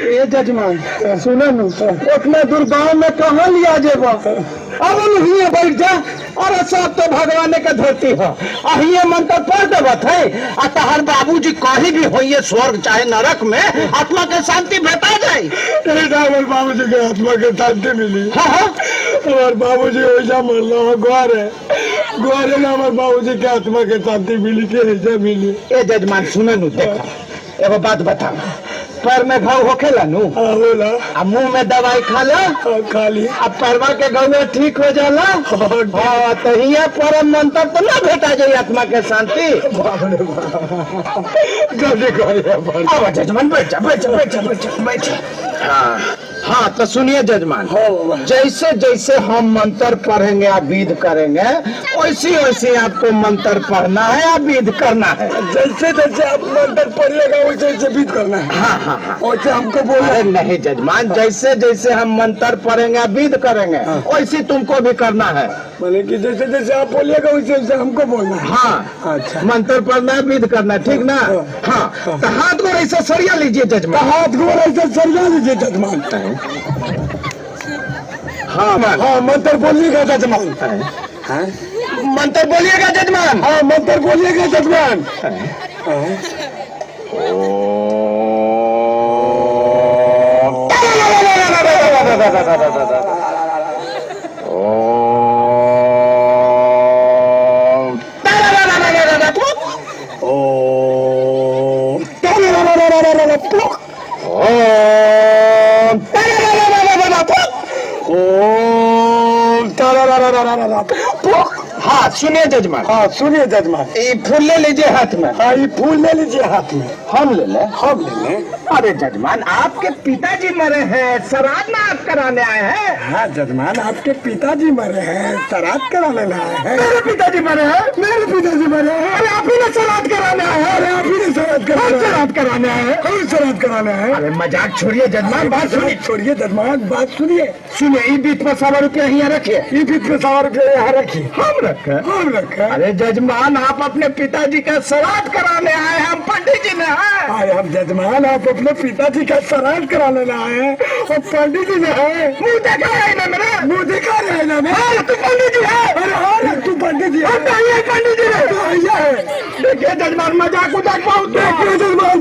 ये जजमान सुनो न, उतना दूर गाँव में कहाँ लिया जेब, अब हिये बैठ जा। अरे सब तो भगवान के धरती हो, अहिए मंत्र पढ़ देवत है। आ तहर बाबूजी कहीं भी होइए स्वर्ग चाहे नरक में, आत्मा के शांति भेटा जाए। हमारे बाबूजी के आत्मा के शांति मिली। हाँ हाँ हमारे बाबूजी वैसा मरल ग्वार है, ग्वार है ना। हमारे बाबूजी के आत्मा के शांति मिली के ऐसा मिली। ए जजमान सुने नु, देखा एगो बात बता, पैर में घाव होखेला नु, बोला आ मुंह में दवाई खा ला, खाली अब पैरवा के घाव में ठीक हो जाला। हाँ तो हिया परम मंत्र तो ना भेटा जाए आत्मा के शांति। अब जजमान बैठ जा, बैठ जा, बैठ जा, बैठ जा, बैठ जा। हाँ तो सुनिए जजमान, जैसे जैसे हम मंत्र पढ़ेंगे आप विध करेंगे, वैसे वैसे आपको मंत्र पढ़ना है या विध करना है। जैसे जैसे आप मंत्र पढ़िएगा वैसे वैसे विध करना है। हाँ हाँ हाँ वैसे हमको बोला। अरे नहीं जजमान, जैसे जैसे हम मंत्र पढ़ेंगे विध करेंगे, वैसे तुमको भी करना है। माने कि जैसे जैसे आप बोलिएगा वैसे वैसे हमको बोलना है। हाँ अच्छा, मंत्र पढ़ना है विध करना है, ठीक ना। हाँ तो हाथ को ऐसा सरिया लीजिए जजमान, हाथ को ऐसे सरजा लीजिए जजमान। हाँ हाँ मंत्र बोलिएगा जजमान। मंत्र बोलिएगा जजमान। हाँ मंत्र बोलिएगा जजमान। हाँ सुनिए जजमान, हाँ सुनिए जजमान। ये फूल ले लीजिए हाथ में। हाँ ये फूल ले लीजिए हाथ में। हम ले लें। हम ले लें। अरे जजमान, आपके पिताजी मरे हैं, श्राद्ध ना आप कराने आए हैं। हाँ जजमान, आपके पिताजी मरे हैं, श्राद्ध कराने आए हैं। मेरे पिताजी मरे हैं। मेरे पिताजी मरे हैं। अरे आप ही ने श्राद्ध कराने आए हैं। अरे आप ही ने श्राद्ध श्राद्ध कराने आए हैं। कौन श्राद्ध कराने हैं? अरे मजाक छोड़िए जजमान, बात सुनिए। छोड़िए जजमान, बात सुनिए। सुनिए, ये बीच में 100 रुपया यहाँ रखिए। ये बीच में 100 रुपये यहाँ रखिए। हम रखे। हम रखे। अरे जजमान, आप अपने पिताजी का श्राद्ध कराने आए हैं, हम पंडित जी ने हैं। आए हम जजमान, आप अपने पिताजी का श्राद्ध कराने आए हैं और पंडित जी ने है। मुंह देखा है ना मेरा, मुँह दिखा रहे हैं ना। हाँ तू पंडित जी है। अरे हाँ तू पंडित जी है। पंडित जी है। है। देखिए जजमान, मजाक उजाक बहुत देखिए जजमान।